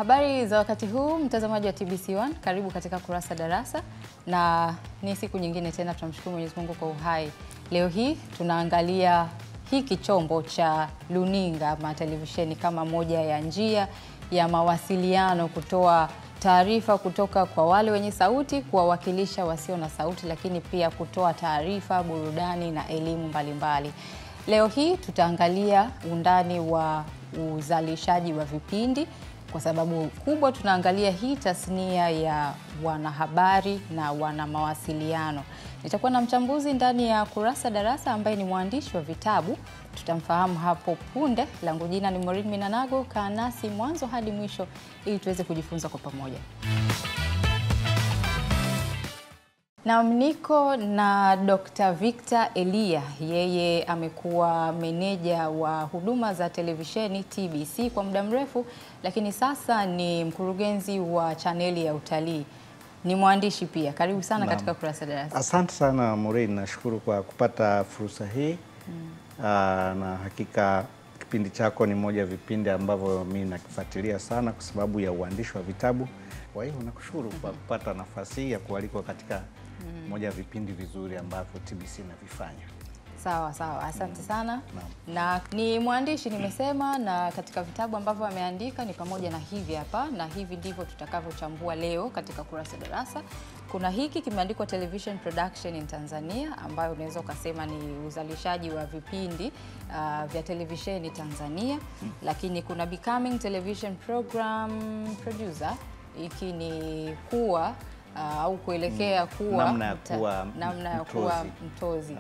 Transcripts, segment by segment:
Habari za wakati huu mtazamaji wa TBC1, karibu katika Kurasa Darasa, na ni siku nyingine tena tunamshukuru Mwenyezi Mungu kwa uhai. Leo hii tunaangalia hiki chombo cha luninga ama televisheni kama moja ya njia ya mawasiliano, kutoa taarifa kutoka kwa wale wenye sauti kuwawakilisha wasio na sauti, lakini pia kutoa taarifa, burudani na elimu mbalimbali. Leo hii tutaangalia undani wa uzalishaji wa vipindi, kwa sababu kubwa tunaangalia hii tasnia ya wanahabari na wana mawasiliano. Nitakuwa na mchambuzi ndani ya Kurasa Darasa ambaye ni mwandishi wa vitabu. Tutamfahamu hapo punde. Langu jina ni Maureen Minanago. Kaa nasi mwanzo hadi mwisho ili tuweze kujifunza kwa pamoja. Na niko na Dr. Victor Elia. Yeye amekuwa meneja wa huduma za televisheni TBC kwa muda mrefu, lakini sasa ni mkurugenzi wa chaneli ya utalii. Ni mwandishi pia. Karibu sana katika Kurasa Darasa. Asante sana Maureen, nashukuru kwa kupata fursa hii. Na hakika kipindi chako ni moja vipindi ambavyo mimi nakifuatilia sana kwa sababu ya uandishi wa vitabu. Kwa hiyo nakushukuru kwa kupata nafasi hii ya kualikwa katika moja vipindi vizuri ambavyo TBC inavifanya. Sawa sawa, asante sana. Na ni mwandishi nimesema, na katika vitabu ambavyo ameandika ni pamoja na hivi hapa, na hivi ndivyo tutakavyochambua leo katika Kurasa Darasa. Kuna hiki kimeandikwa Television Production in Tanzania, ambayo unaweza ukasema ni uzalishaji wa vipindi vya televisheni Tanzania. Lakini kuna Becoming Television Program Producer, hiki ni kuwa au kuelekea kuwa namna ya kuwa mtozi.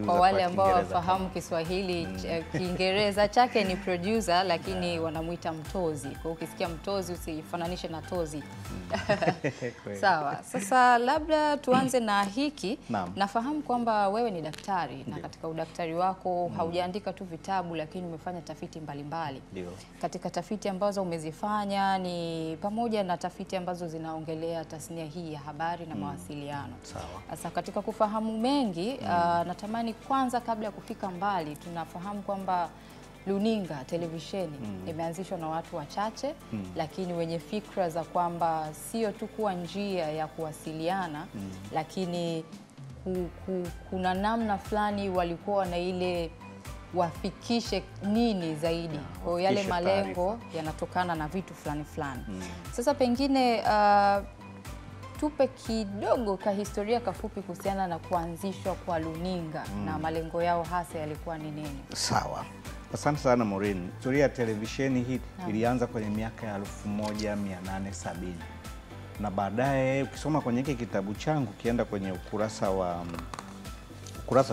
Kwa wale ambao wafahamu Kiswahili, Kiingereza chake ni producer, lakini wanamuita mtozi. Kwa ukisikia mtozi usifananishe na tozi. Sawa. Sasa labda tuanze na hiki. Nafahamu kwamba wewe ni daktari, na katika udaktari wako haujaandika tu vitabu, lakini umefanya tafiti mbalimbali. Katika tafiti ambazo umezifanya ni pamoja na tafiti ambazo zinaongelea tasnia hii ya habari na mawasiliano. Sasa katika kufahamu mengi, natamani kwanza kabla ya kufika mbali, tunafahamu kwamba luninga, televisheni imeanzishwa na watu wachache, lakini wenye fikra za kwamba sio tu kuwa njia ya kuwasiliana, lakini kuna namna fulani walikuwa na ile wafikishe nini zaidi. Kwa yale malengo yanatokana na vitu fulani. Sasa pengine tupe kidogo ka historia kafupi kuhusiana na kuanzishwa kwa luninga na malengo yao hasa yalikuwa ni nini? Sawa. Asante sana Maureen. Historia ya televisheni hii ilianza kwenye miaka ya 1870. Na baadaye ukisoma kwenye hiki kitabu changu, kienda kwenye ukurasa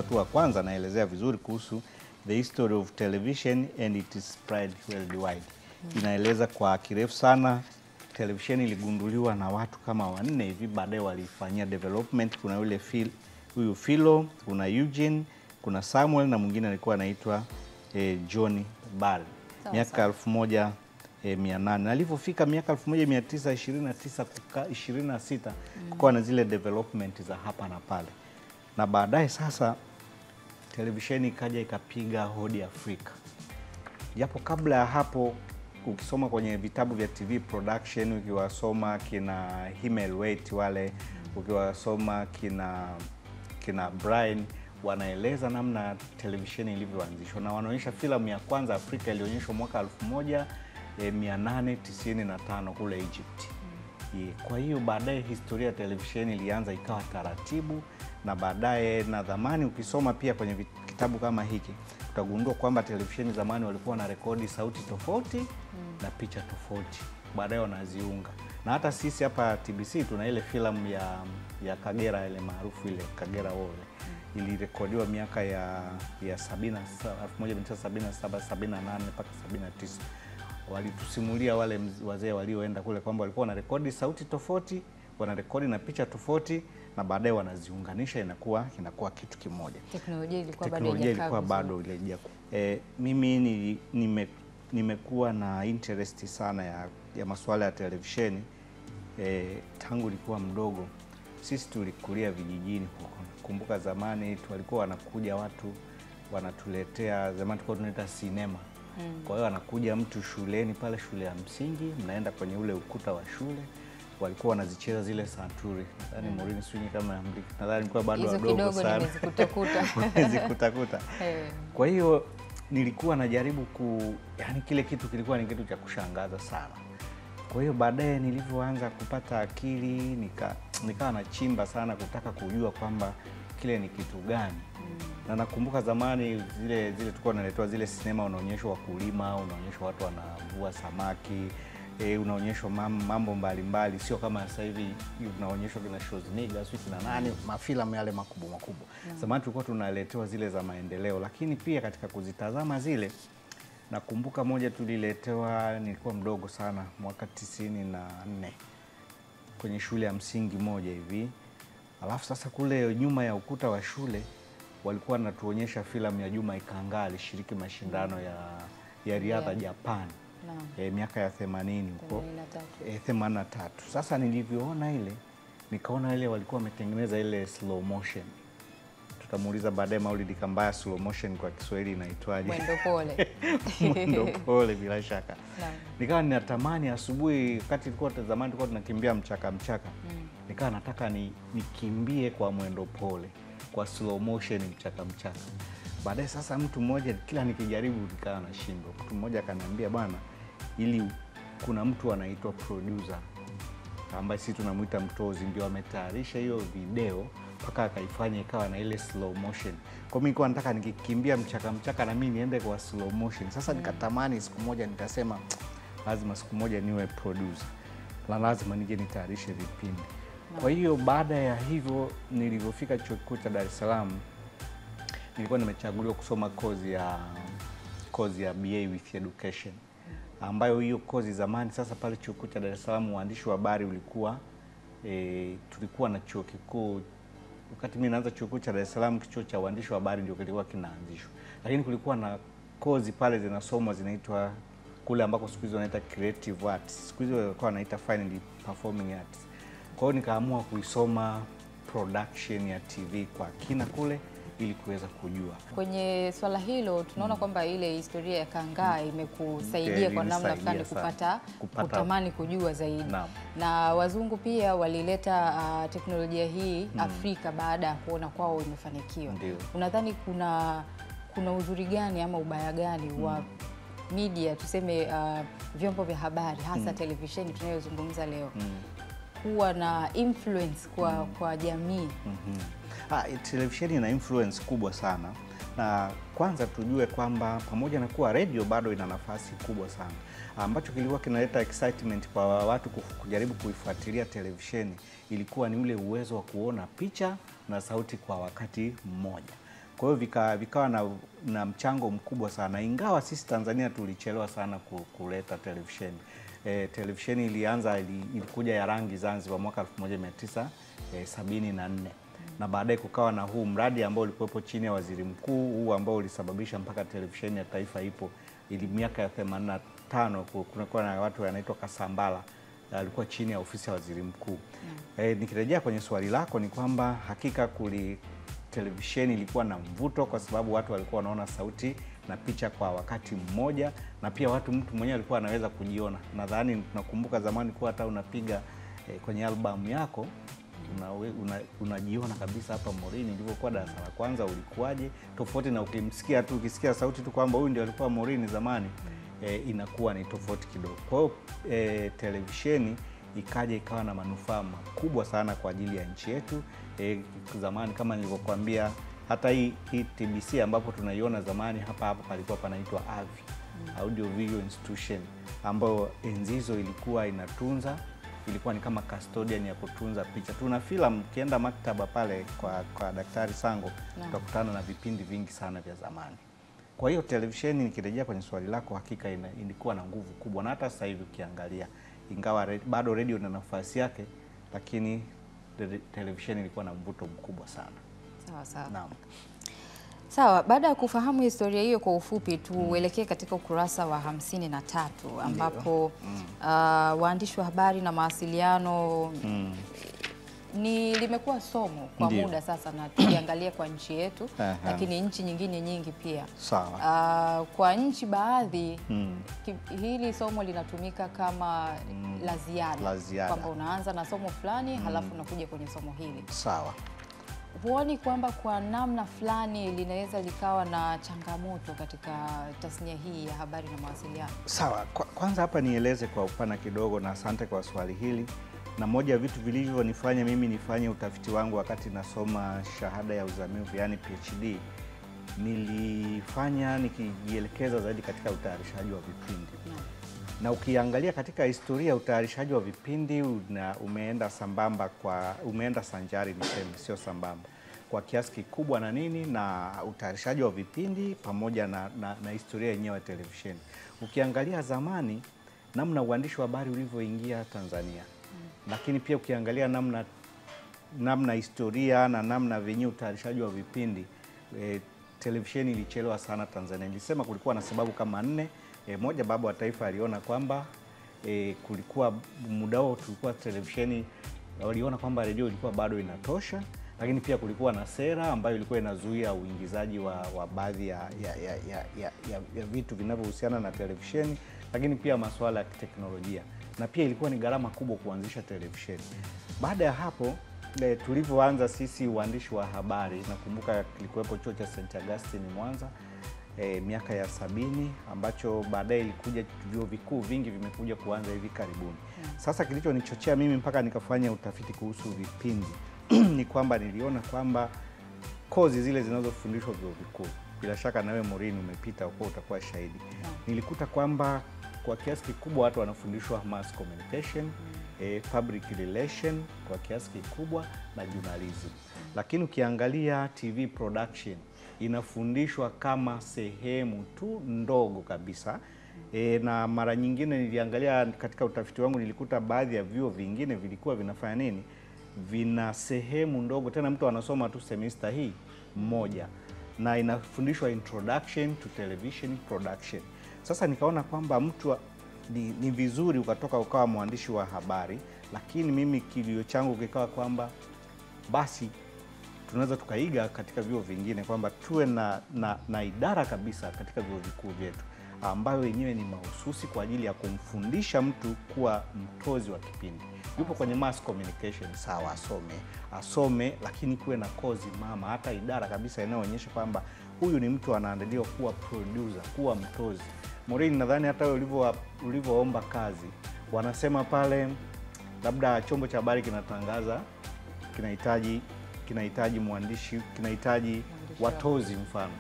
tu wa kwanza, naelezea vizuri kuhusu the history of television and its spread worldwide. Inaeleza kwa kirefu sana. Televisheni iligunduliwa na watu kama 4 hivi, baadaye walifanyia development. Kuna yule Philo, kuna Eugene, kuna Samuel, na mwingine alikuwa anaitwa John Ball. Miaka 1800. Alipofika miaka 1929-26 kukawa na zile development za hapa na pale. Na baadaye sasa televisheni ikaja ikapiga hodi Afrika. Japo kabla ya hapo, ukisoma kwenye vitabu vya TV production, ukiwasoma kina Himmel White wale, ukiwasoma kina Brian, wanaeleza namna televisheni ilivyoanzishwa, na wanaonyesha filamu ya kwanza Afrika ilionyeshwa mwaka 1895 kule Egypt. Kwa hiyo baadaye historia ya televisheni ilianza ikawa taratibu, na baadaye na zamani ukisoma pia kwenye kitabu kama hiki utagundua kwamba televisheni zamani walikuwa na rekodi sauti tofauti na picha tofauti, baadaye wanaziunga. Na hata sisi hapa TBC tuna ile filamu ya Kagera, ile maarufu, ile Kagera Wole, ilirekodiwa miaka ya 1977-78 mpaka 79. Walitusimulia wale wazee walioenda kule kwamba walikuwa na rekodi sauti tofauti, wana rekodi na picha tofauti, na baadaye wanaziunganisha, inakuwa kitu kimoja. Teknolojia ilikuwa bado ile. Mimi nimekuwa na interest sana ya masuala ya televisheni tangu nilikuwa mdogo. Sisi tulikulia vijijini huko. Kumbuka zamani walikuwa wanakuja watu wanatuletea, zamani tulikuwa tunaita sinema. Kwa hiyo anakuja mtu shuleni pale, shule ya msingi, mnaenda kwenye ule ukuta wa shule, walikuwa wanazicheza zile santuri. Nadhani Maureen sijui kama nadhani nilikuwa bado wadogo sana. Nimezikuta. Kwa hiyo nilikuwa najaribu yani kile kitu kilikuwa ni kitu cha kushangaza sana. Kwa hiyo baadaye nilivyoanza kupata akili nikawa nachimba sana kutaka kujua kwamba kile ni kitu gani. Na nakumbuka zamani zile tulikuwa tunaletewa zile sinema, unaonyeshwa wakulima, unaonyeshwa watu wanavua samaki, unaonyeshwa mambo mbalimbali, sio kama sasa hivi unaonyeshwa kina Schwarzenegger, sio kina nani, mafilamu yale makubwa. Zamani tulikuwa tunaletewa zile za maendeleo, lakini pia katika kuzitazama zile, nakumbuka moja tuliletewa, nilikuwa mdogo sana, mwaka 94 kwenye shule ya msingi moja hivi. Alafu sasa kule nyuma ya ukuta wa shule walikuwa wanatuonyesha filamu ya Juma Ikangaa alishiriki mashindano ya riadha Japan. Miaka ya 80 huko 83. Sasa nilivyoona ile, nikaona ile walikuwa wametengeneza ile slow motion. Tutamuuliza baadaye Maulid Kambaya slow motion kwa Kiswahili inaitwaje? Mwendo pole. Mwendo pole bila shaka. Nikawa ninatamani asubuhi, wakati zamani tulikuwa tunakimbia mchaka. Nikawa nataka nikimbie kwa mwendo pole, kwa slow motion mchaka. Baadaye sasa mtu mmoja, kila nikijaribu nikawa nashindwa. Mtu mmoja akaniambia, bwana, ili kuna mtu anaitwa producer ambaye sisi tunamuita mtozi, ndio ametayarisha hiyo video mpaka akaifanya ikawa na ile slow motion. Kwa mimi nilikuwa nataka nikikimbia mchaka na mimi niende kwa slow motion. Sasa nikatamani siku moja, nikasema lazima siku moja niwe producer, na lazima nije nitayarishe vipindi. Kwa hiyo baada ya hivyo, nilipofika chuo kikuu cha Dar es Salaam, nilikuwa nimechaguliwa kusoma kozi ya BA with Education, ambayo hiyo kozi zamani, sasa pale chuo kikuu cha Dar es Salaam uandishi wa habari ulikuwa tulikuwa na chuo kikuu. Wakati mimi naanza chuo kikuu cha Dar es Salaam, kichuo cha uandishi wa habari ndio kilikuwa kinaanzishwa, lakini kulikuwa na kozi pale zinasomwa zinaitwa kule ambako siku hizo wanaita creative arts, siku hizo walikuwa wanaita fine and performing arts. Kwa hiyo nikaamua kuisoma production ya TV kwa kina kule ili kuweza kujua. Kwenye swala hilo tunaona kwamba ile historia ya Kangaa imekusaidia kwa namna fulani kupata kutamani kujua zaidi. Na wazungu pia walileta teknolojia hii Afrika baada ya kuona kwao imefanikiwa. Unadhani kuna uzuri gani ama ubaya gani wa media, tuseme vyombo vya habari, hasa televisheni tunayozungumza leo, kuwa na influence kwa jamii? Televisheni ina influence kubwa sana, na kwanza tujue kwamba pamoja na kuwa radio bado ina nafasi kubwa sana. Ambacho kilikuwa kinaleta excitement kwa watu kujaribu kuifuatilia televisheni ilikuwa ni ule uwezo wa kuona picha na sauti kwa wakati mmoja. Kwa hiyo vikawa na mchango mkubwa sana, ingawa sisi Tanzania tulichelewa sana kuleta televisheni. Televisheni ilikuja ya rangi Zanzibar mwaka 1974. Na baadaye kukawa na huu mradi ambao ulikuwepo chini ya waziri mkuu, huu ambao ulisababisha mpaka televisheni ya taifa ipo. Ili miaka ya 85 kulikuwa na watu wanaitwa Kasambala, alikuwa chini ya ofisi ya waziri mkuu. Nikirejea kwenye swali lako, ni kwamba hakika televisheni ilikuwa na mvuto kwa sababu watu walikuwa wanaona sauti na picha kwa wakati mmoja, na pia mtu mwenyewe alikuwa anaweza kujiona. Nadhani tunakumbuka zamani kwa hata unapiga kwenye albamu yako unajiona kabisa, hapa Maureen nilivyokuwa darasa la kwanza ulikuwaje, tofauti na ukisikia sauti tu kwamba huyu ndio alikuwa Maureen zamani. Inakuwa ni tofauti kidogo. Kwa hiyo televisheni ikawa na manufaa makubwa sana kwa ajili ya nchi yetu. Zamani kama nilivyokuambia, hata hii TBC ambapo tunaiona zamani, hapa palikuwa panaitwa AVI, Audio Visual Institution, ambayo enzi hizo ilikuwa ilikuwa ni kama custodian ya kutunza picha. Tuna filamu, kienda maktaba pale kwa Daktari Sango utakutana na vipindi vingi sana vya zamani. Kwa hiyo televisheni, nikirejea kwenye swali lako, hakika ilikuwa na nguvu kubwa, na hata sasa hivi ukiangalia, ingawa bado radio ina nafasi yake, lakini televisheni ilikuwa na mvuto mkubwa sana. Sawa. Naam. Sawa, baada ya kufahamu historia hiyo kwa ufupi, tuelekee katika ukurasa wa 53 ambapo waandishi wa habari na mawasiliano limekuwa somo kwa Ndiyo. muda sasa, na tukiangalia kwa nchi yetu lakini nchi nyingine nyingi pia. Sawa. Kwa nchi baadhi hili somo linatumika kama la ziada, kwamba unaanza na somo fulani halafu unakuja kwenye somo hili. Sawa. Huoni kwamba kwa namna fulani linaweza likawa na changamoto katika tasnia hii ya habari na mawasiliano? Sawa. Kwanza hapa nieleze kwa upana kidogo, na asante kwa swali hili. Na moja ya vitu vilivyonifanya mimi nifanye utafiti wangu wakati nasoma shahada ya uzamivu, yani PhD, nilifanya nikijielekeza zaidi katika utayarishaji wa vipindi. Na ukiangalia katika historia ya utayarishaji wa vipindi umeenda sanjari, niseme sio sambamba, kwa kiasi kikubwa na utayarishaji wa vipindi pamoja na historia yenyewe ya televisheni. Ukiangalia zamani namna uandishi wa habari ulivyoingia Tanzania, lakini pia ukiangalia namna historia na namna venye utayarishaji wa vipindi, televisheni ilichelewa sana Tanzania. Nilisema kulikuwa na sababu kama 4. Moja, baba wa taifa aliona kwamba kulikuwa muda huo tulikuwa televisheni, waliona kwamba redio ilikuwa bado inatosha, lakini pia kulikuwa na sera ambayo ilikuwa inazuia uingizaji wa baadhi ya vitu vinavyohusiana na televisheni, lakini pia masuala ya teknolojia, na pia ilikuwa ni gharama kubwa kuanzisha televisheni. Baada ya hapo tulivyoanza sisi uandishi wa habari, nakumbuka kilikuwepo chuo cha St. Augustine Mwanza miaka ya 70, ambacho baadaye ilikuja vyuo vikuu vingi vimekuja kuanza hivi karibuni. Sasa kilichonichochea mimi mpaka nikafanya utafiti kuhusu vipindi ni kwamba niliona kwamba kozi zile zinazofundishwa vyuo vikuu, bila shaka nawe Maureen umepita huko utakuwa shahidi, nilikuta kwamba kwa kiasi kikubwa watu wanafundishwa mass communication, public relation kwa kiasi kikubwa, na journalism. Lakini ukiangalia TV production inafundishwa kama sehemu tu ndogo kabisa. Na mara nyingine niliangalia katika utafiti wangu, nilikuta baadhi ya vyuo vingine vilikuwa vinafanya nini, vina sehemu ndogo, tena mtu anasoma tu semester hii moja, na inafundishwa introduction to television production. Sasa nikaona kwamba mtu ni vizuri ukatoka ukawa mwandishi wa habari, lakini mimi kilio changu kikawa kwamba basi tunaweza tukaiga katika vyuo vingine, kwamba tuwe na idara kabisa katika vyuo vikuu vyetu ambayo yenyewe ni mahususi kwa ajili ya kumfundisha mtu kuwa mtozi wa kipindi. Yupo kwenye mass communication, sawa, asome, lakini kuwe na kozi mama, hata idara kabisa inayoonyesha kwamba huyu ni mtu anaandaliwa kuwa producer, kuwa mtozi. Maureen, nadhani hata wewe ulivyoomba kazi, wanasema pale labda chombo cha habari kinatangaza kinahitaji mwandishi, kinahitaji watozi mfano.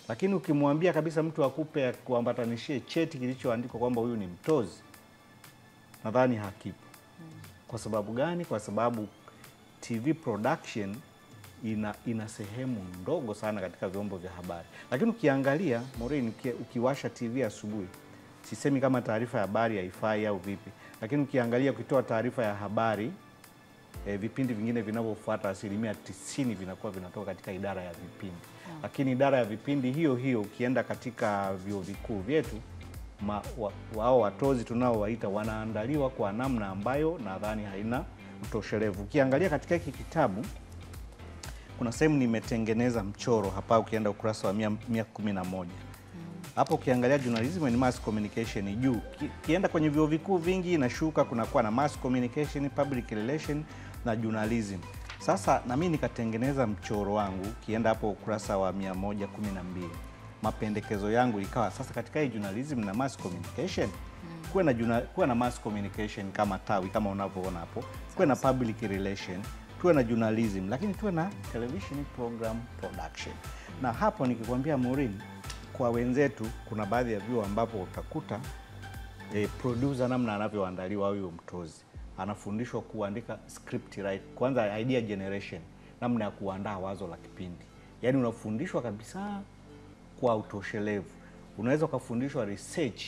Lakini ukimwambia kabisa mtu akupe kuambatanishie cheti kilichoandikwa kwamba huyu ni mtozi, nadhani hakipo. Kwa sababu gani? Kwa sababu TV production ina sehemu ndogo sana katika vyombo vya habari. Lakini ukiangalia Maureen, ukiwasha TV asubuhi, sisemi kama taarifa ya habari haifai au vipi, lakini ukiangalia ukitoa taarifa ya habari, vipindi vingine vinavyofuata 90% vinakuwa vinatoka katika idara ya vipindi. Lakini idara ya vipindi hiyo ukienda katika vyuo vikuu vyetu, wao watozi tunaowaita wanaandaliwa kwa namna ambayo nadhani haina utoshelevu. Ukiangalia katika hiki kitabu kuna sehemu nimetengeneza mchoro hapa, ukienda ukurasa wa 111. Hapo ukiangalia journalism and mass communication juu, kienda kwenye vyuo vikuu vingi inashuka, kunakuwa na mass communication, public relation na journalism. Sasa na mimi nikatengeneza mchoro wangu, kienda hapo ukurasa wa 112. Mapendekezo yangu ikawa sasa katika hii journalism na mass communication kuwe na mass communication kama tawi kama unavyoona hapo, kuwe na public relation, tuwe na journalism, lakini tuwe na television program production. Na hapo nikikwambia Maureen, kwa wenzetu kuna baadhi ya vyuo ambapo utakuta producer namna anavyoandaliwa huyo mtozi, anafundishwa kuandika script right, kwanza idea generation, namna ya kuandaa wazo la kipindi. Yaani unafundishwa kabisa kwa utoshelevu. Unaweza ukafundishwa research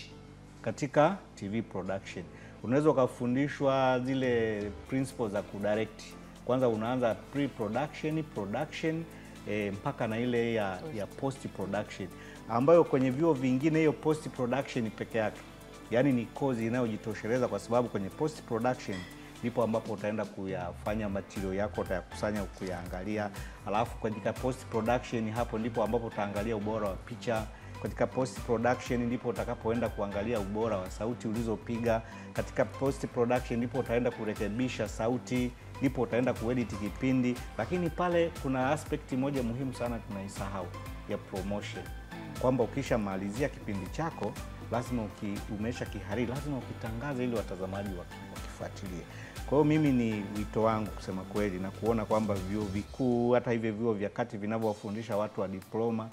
katika TV production. Unaweza ukafundishwa zile principles za kudirect. Kwanza unaanza pre-production, production, mpaka na ile ya post-production, ambayo kwenye vyuo vingine hiyo post-production peke yake, yaani ni kozi inayojitosheleza, kwa sababu kwenye post-production ndipo ambapo utaenda kuyafanya material yako, utayakusanya kuyaangalia. Alafu katika post production, hapo ndipo ambapo utaangalia ubora wa picha. Katika post production ndipo utakapoenda kuangalia ubora wa sauti ulizopiga. Katika post production ndipo utaenda kurekebisha sauti, ndipo utaenda kuedit kipindi. Lakini pale kuna aspect moja muhimu sana tunaisahau, ya promotion, kwamba ukishamalizia kipindi chako lazima umesha kihariri, lazima ukitangaze ili watazamaji wakifuatilie. Kwa hiyo mimi ni wito wangu kusema kweli, na kuona kwamba vyuo vikuu, hata hivyo vyuo vya kati vinavyowafundisha watu wa diploma,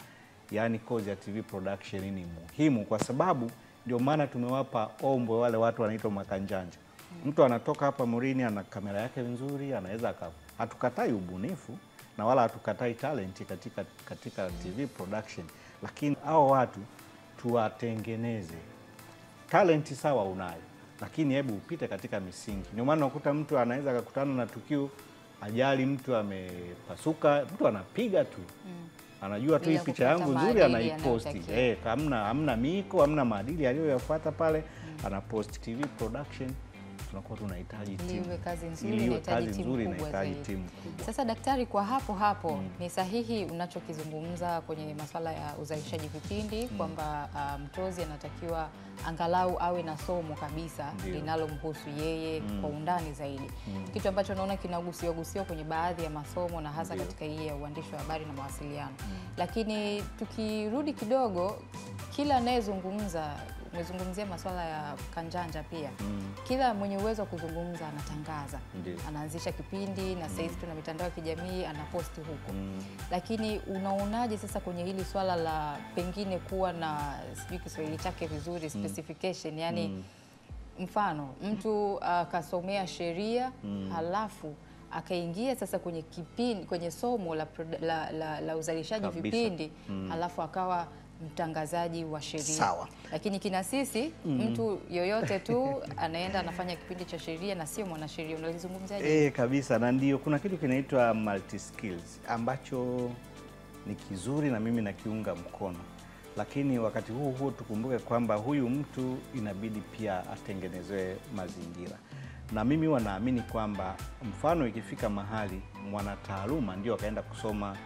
yani course ya TV production, ni muhimu, kwa sababu ndio maana tumewapa ombwe wale watu wanaitwa makanjanja. Mtu anatoka hapa Morini, ana kamera yake nzuri, anaweza hatukatai ubunifu na wala hatukatai talent katika TV production, lakini hao watu tuwatengeneze. Talent sawa unayo, lakini hebu upite katika misingi. Ndio maana unakuta mtu anaweza kukutana na tukio, ajali, mtu amepasuka, mtu anapiga tu. Anajua tu hii picha yangu nzuri, anaiposti. Hamna miko, hamna maadili aliyoyafuata pale, anapost. TV production tunakuwa tunahitaji timu. Iwe kazi nzuri, inahitaji timu kubwa. Sasa daktari, kwa hapo ni sahihi unachokizungumza kwenye masuala ya uzalishaji vipindi, kwamba mtozi anatakiwa angalau awe na somo kabisa linalomhusu yeye kwa undani zaidi. Kitu ambacho naona kinagusiwa kwenye baadhi ya masomo, na hasa katika hii ya uandishi wa habari na mawasiliano. Lakini tukirudi kidogo, kila anayezungumza, umezungumzia masuala ya kanjanja pia. Kila mwenye uwezo wa kuzungumza anatangaza. Anaanzisha kipindi, na sasa tuna mitandao ya kijamii, anaposti huko. Lakini unaonaje sasa kwenye hili swala la pengine kuwa na, sijui Kiswahili chake vizuri, specification, yani mfano mtu akasomea sheria halafu akaingia sasa kwenye kipindi, kwenye somo la uzalishaji vipindi, halafu akawa mtangazaji wa sheria. Sawa. Lakini kina sisi mtu yoyote tu anaenda anafanya kipindi cha sheria na sio mwanasheria. Unalizungumzaje? Kabisa, na ndio kuna kitu kinaitwa multi skills ambacho ni kizuri na mimi nakiunga mkono. Lakini wakati huo tukumbuke kwamba huyu mtu inabidi pia atengenezwe mazingira. Na mimi huwa naamini kwamba mfano ikifika mahali mwanataaluma ndio akaenda kusoma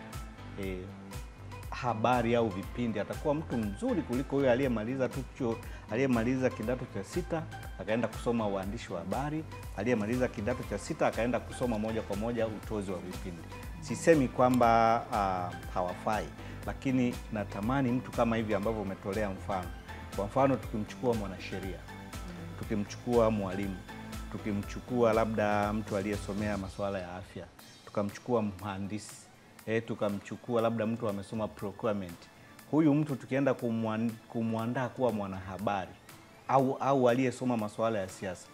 habari au vipindi, atakuwa mtu mzuri kuliko huyo aliyemaliza kidato cha 6 akaenda kusoma uandishi wa habari, aliyemaliza kidato cha 6 akaenda kusoma moja kwa moja utozi wa vipindi. Sisemi kwamba hawafai, lakini natamani mtu kama hivi ambavyo umetolea mfano. Kwa mfano tukimchukua mwanasheria, tukimchukua mwalimu, tukimchukua labda mtu aliyesomea masuala ya afya, tukamchukua mhandisi, tukamchukua labda mtu amesoma procurement. Huyu mtu tukienda kumwandaa kuwa mwanahabari au aliyesoma masuala ya siasa,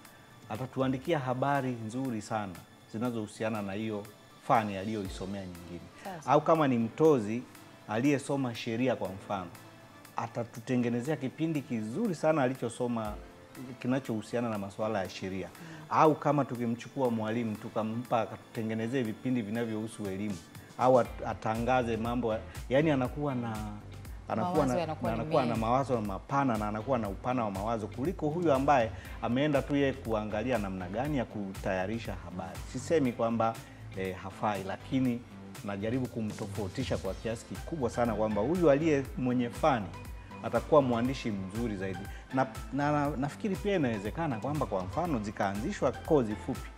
atatuandikia habari nzuri sana zinazohusiana na hiyo fani aliyoisomea nyingine. Au kama ni mtozi aliyesoma sheria kwa mfano, atatutengenezea kipindi kizuri sana alichosoma kinachohusiana na masuala ya sheria. Au kama tukimchukua mwalimu tukampa akatutengenezee vipindi vinavyohusu elimu, au atangaze mambo, yani anakuwa na mawazo mapana, na anakuwa na upana wa mawazo kuliko huyu ambaye ameenda tu yeye kuangalia namna gani ya kutayarisha habari. Sisemi kwamba hafai, lakini najaribu kumtofautisha kwa kiasi kikubwa sana kwamba huyu aliye mwenye fani atakuwa mwandishi mzuri zaidi. Na nafikiri pia inawezekana kwamba kwa mfano zikaanzishwa kozi fupi,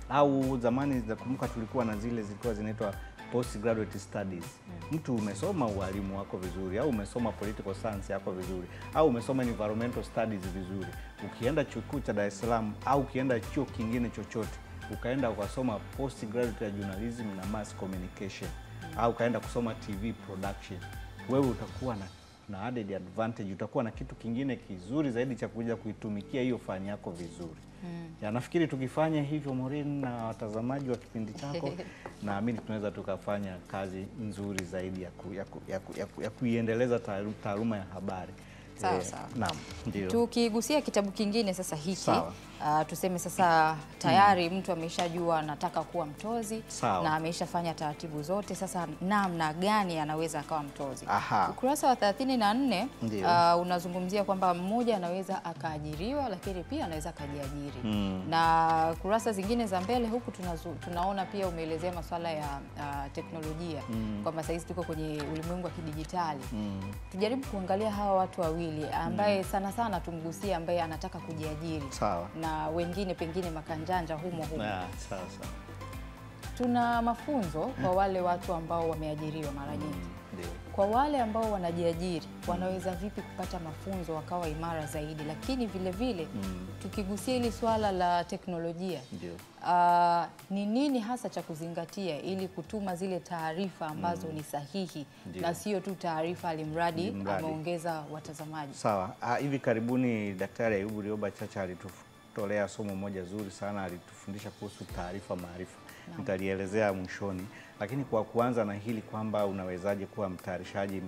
au zamani nakumbuka tulikuwa na zile zilikuwa zinaitwa postgraduate studies. Mtu umesoma ualimu wako vizuri, au umesoma political science yako vizuri, au umesoma environmental studies vizuri, ukienda chuo kikuu cha Dar es Salaam au ukienda chuo kingine chochote, ukaenda ukasoma postgraduate journalism na mass communication, au ukaenda kusoma TV production, wewe utakuwa na added advantage, utakuwa na kitu kingine kizuri zaidi cha kuja kuitumikia hiyo fani yako vizuri. Ya nafikiri tukifanya hivyo Maureen na watazamaji wa kipindi chako, naamini tunaweza tukafanya kazi nzuri zaidi ya kuiendeleza taaluma ya habari. Sawa. Naam, ndio. Tukigusia kitabu kingine sasa hiki. Sawa. tuseme sasa tayari mtu ameshajua anataka kuwa mtozi. Sawa. Na ameshafanya taratibu zote, sasa namna gani anaweza akawa mtozi? Aha. Ukurasa wa 34 unazungumzia kwamba mmoja anaweza akaajiriwa, lakini pia anaweza akajiajiri. Na kurasa zingine za mbele huku tunaona pia umeelezea masuala ya teknolojia, kwamba sasa hizi tuko kwenye ulimwengu wa kidijitali. Tujaribu kuangalia hawa watu wawili ambaye sana sana tumgusie ambaye anataka kujiajiri. Sawa. Na wengine pengine makanjanja humo. Sawa. Tuna mafunzo kwa wale watu ambao wameajiriwa mara nyingi. Kwa wale ambao wanajiajiri, wanaweza vipi kupata mafunzo wakawa imara zaidi? Lakini vile vile tukigusia hili swala la teknolojia, ni nini hasa cha kuzingatia ili kutuma zile taarifa ambazo ni sahihi na sio tu taarifa alimradi ameongeza watazamaji? Sawa. Hivi karibuni Daktari Ayubu Rioba Chacha alitutolea somo moja zuri sana, alitufundisha kuhusu taarifa maarifa. Nitalielezea mwishoni, lakini kwa kuanza na hili kwamba unawezaje kuwa mtayarishaji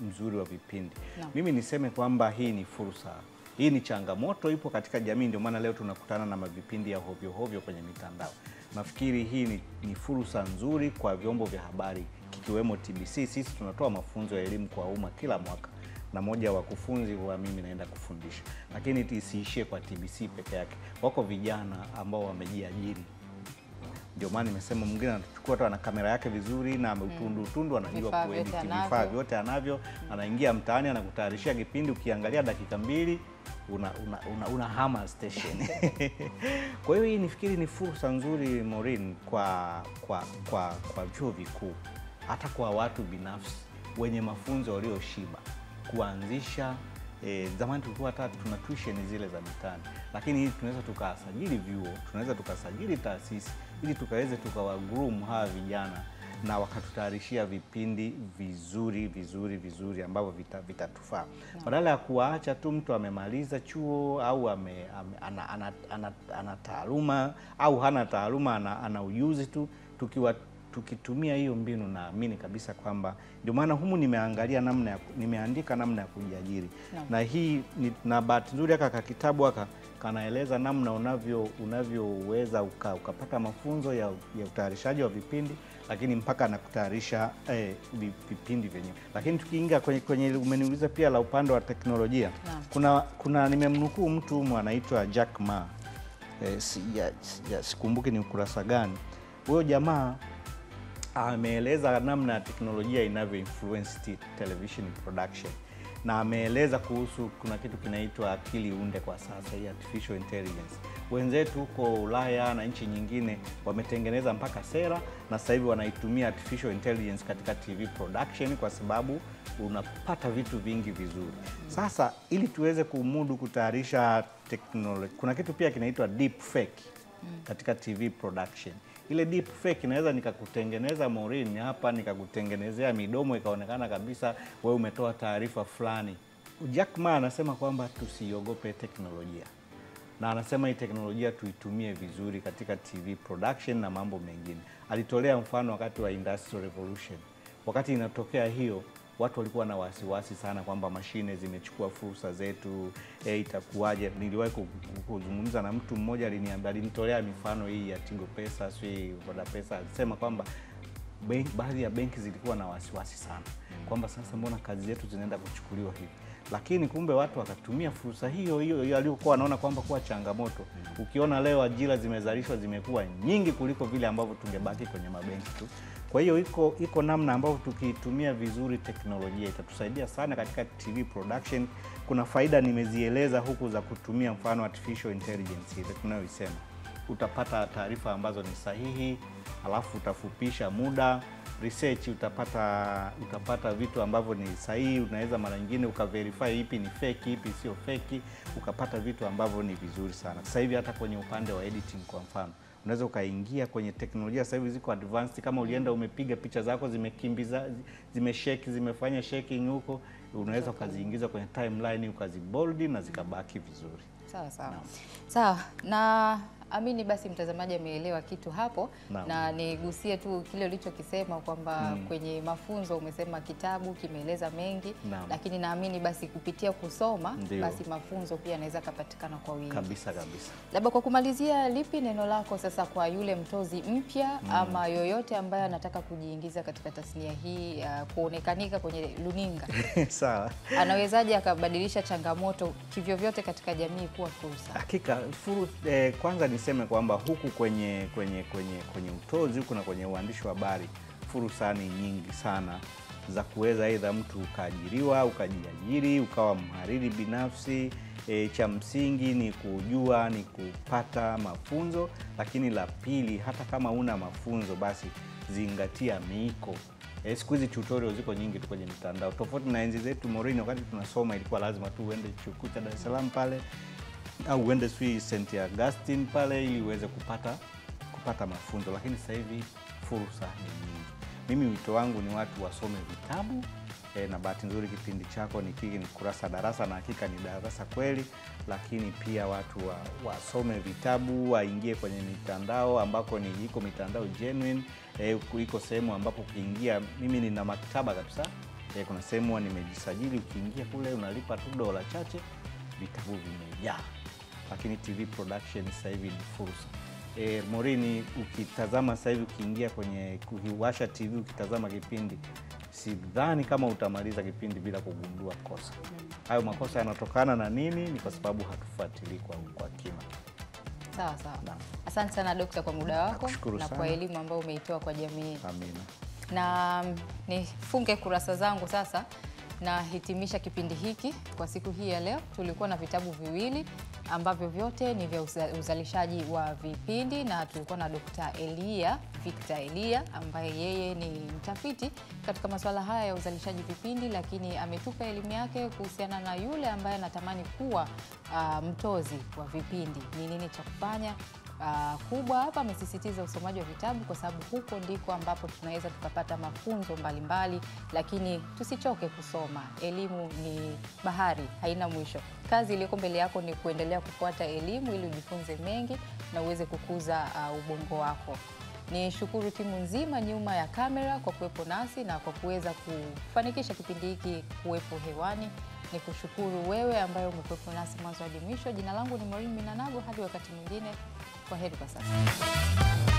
mzuri wa vipindi. Mimi niseme kwamba hii ni fursa. Hii ni changamoto ipo katika jamii, ndio maana leo tunakutana na mavipindi ya hovyo kwenye mitandao. Nafikiri hii ni fursa nzuri kwa vyombo vya habari kikiwemo TBC. Sisi tunatoa mafunzo ya elimu kwa umma kila mwaka, na moja wakufunzi wa mimi naenda kufundisha. Lakini isiishie kwa TBC peke yake. Wako vijana ambao wamejiajiri. Ndio maana nimesema mwingine anachukua tu ana kamera yake vizuri na utundu anajua kuedit, vifaa vyote anavyo, anaingia mtaani anakutayarishia kipindi, ukiangalia dakika 2 una hama station. Kwa hiyo hii nifikiri ni fursa nzuri Maureen kwa vyuo vikuu, hata kwa watu binafsi wenye mafunzo walioshiba kuanzisha. Zamani tulikuwa hata tuna tuition zile za mitaani, lakini hii tunaweza tukasajili vyuo, tunaweza tukasajili taasisi ili tukaweze tukawagroom hawa vijana na wakatutayarishia vipindi vizuri ambavyo vitatufaa. Badala ya kuwaacha tu mtu amemaliza chuo au ana taaluma au hana taaluma, ana ujuzi tu, tukitumia hiyo mbinu, naamini kabisa kwamba ndio maana humu nimeandika namna ya kujiajiri. Na hii na bahati nzuri aka kitabu kanaeleza namna unavyoweza ukapata mafunzo ya utayarishaji wa vipindi, lakini mpaka na kutayarisha vipindi vyenyewe. Lakini tukiingia kwenye umeniuliza pia la upande wa teknolojia, kuna nimemnukuu mtu anaitwa Jack Ma, sikumbuki ni ukurasa gani. Huyo jamaa ameeleza namna teknolojia inavyo influence television production, na ameeleza kuhusu kuna kitu kinaitwa akili unde kwa sasa, hii artificial intelligence. Wenzetu huko Ulaya na nchi nyingine wametengeneza mpaka sera, na sasa hivi wanaitumia artificial intelligence katika TV production kwa sababu unapata vitu vingi vizuri. Sasa ili tuweze kumudu kutayarisha teknolojia, kuna kitu pia kinaitwa deep fake katika TV production. Ile deep fake inaweza nikakutengeneza Maureen hapa, nikakutengenezea midomo ikaonekana kabisa wewe umetoa taarifa fulani. Jack Ma anasema kwamba tusiogope teknolojia, na anasema hii teknolojia tuitumie vizuri katika TV production na mambo mengine. Alitolea mfano wakati wa Industrial Revolution. Wakati inatokea hiyo, watu walikuwa na wasiwasi sana kwamba mashine zimechukua fursa zetu, itakuwaje. Niliwahi kuzungumza na mtu mmoja, alinitolea mifano hii ya Tigo Pesa, Voda Pesa. Alisema kwamba baadhi ya benki zilikuwa na wasiwasi sana kwamba sasa mbona kazi zetu zinaenda kuchukuliwa hivi. Lakini kumbe watu wakatumia fursa hiyo aliyokuwa wanaona kwamba kuwa changamoto. Ukiona leo ajira zimezalishwa zimekuwa nyingi kuliko vile ambavyo tungebaki kwenye mabenki tu. Kwa hiyo iko namna ambavyo tukiitumia vizuri teknolojia itatusaidia sana katika TV production. Kuna faida nimezieleza huku za kutumia mfano artificial intelligence ile tunayoisema. Utapata taarifa ambazo ni sahihi, alafu utafupisha muda, research utapata vitu ambavyo ni sahihi, unaweza mara nyingine ukaverify ipi ni fake, ipi sio fake, ukapata vitu ambavyo ni vizuri sana. Sasa hivi hata kwenye upande wa editing kwa mfano, unaweza ukaingia kwenye teknolojia sasa hivi ziko advanced. Kama ulienda umepiga picha zako zimekimbiza, zimeshake, zimefanya shaking huko, unaweza ukaziingiza kwenye timeline ukazibold na zikabaki vizuri. Sawa. Na amini basi mtazamaji ameelewa kitu hapo. Naam. Na nigusie tu kile ulichokisema kwamba kwenye mafunzo umesema kitabu kimeeleza mengi. Naam. Lakini naamini basi kupitia kusoma Ndiyo. basi mafunzo pia yanaweza kupatikana kwa wingi. Kabisa kabisa. Labda kwa kumalizia, lipi neno lako sasa kwa yule mtozi mpya ama yoyote ambaye anataka kujiingiza katika tasnia hii ya kuonekanika kwenye luninga? Sawa. Anawezaje akabadilisha changamoto kivyovyote katika jamii kuwa fursa? Hakika kwanza niseme kwamba huku kwenye utozi huku na kwenye uandishi wa habari fursa ni nyingi sana za kuweza aidha mtu ukaajiriwa, ukajiajiri, ukawa mhariri binafsi. Cha msingi ni kujua, ni kupata mafunzo, lakini la pili, hata kama una mafunzo basi zingatia miiko. Siku hizi tutorial ziko nyingi tu kwenye mitandao. Tofauti na enzi zetu Maureen, wakati tunasoma ilikuwa lazima tu uende chuo kikuu cha Dar es Salaam pale au uende St. Augustine pale ili uweze kupata mafunzo, lakini sasa hivi fursa ni nyingi. Mimi wito wangu ni watu wasome vitabu, na bahati nzuri kipindi chako ni Kurasa Darasa, na hakika ni darasa kweli, lakini pia watu wasome vitabu, waingie kwenye mitandao ambako iko mitandao genuine. Iko sehemu ambapo ukiingia, mimi nina maktaba kabisa, kuna sehemu nimejisajili, ukiingia kule unalipa tu dola chache, vitabu vimejaa. Lakini TV production sasa hivi ni fursa. Maureen, ukitazama sasa hivi, ukiingia kwenye kuwasha TV ukitazama kipindi, sidhani kama utamaliza kipindi bila kugundua kosa. Hayo makosa yanatokana na nini? Ni kwa sababu hatufuatilii kwa kina. Sawa. Asante sana Dokta kwa muda wako na kwa elimu ambayo umeitoa kwa jamii. Amina. Na nifunge kurasa zangu sasa na hitimisha kipindi hiki kwa siku hii ya leo. Tulikuwa na vitabu viwili ambavyo vyote ni vya uzalishaji wa vipindi, na tulikuwa na Dr. Victor Elia ambaye yeye ni mtafiti katika masuala haya ya uzalishaji vipindi, lakini ametupa elimu yake kuhusiana na yule ambaye anatamani kuwa mtozi wa vipindi, ni nini cha kufanya. Kubwa hapa amesisitiza usomaji wa vitabu, kwa sababu huko ndiko ambapo tunaweza tukapata mafunzo mbalimbali, lakini tusichoke kusoma. Elimu ni bahari, haina mwisho. Kazi iliyoko mbele yako ni kuendelea kufuata elimu ili ujifunze mengi na uweze kukuza ubongo wako. Ni shukuru timu nzima nyuma ya kamera kwa kuwepo nasi na kwa kuweza kufanikisha kipindi hiki kuwepo hewani. Ni kushukuru wewe ambaye umekuwepo nasi mwanzo hadi mwisho. Jina langu ni Maureen Minanago, hadi wakati mwingine. Kwa heri kwa sasa.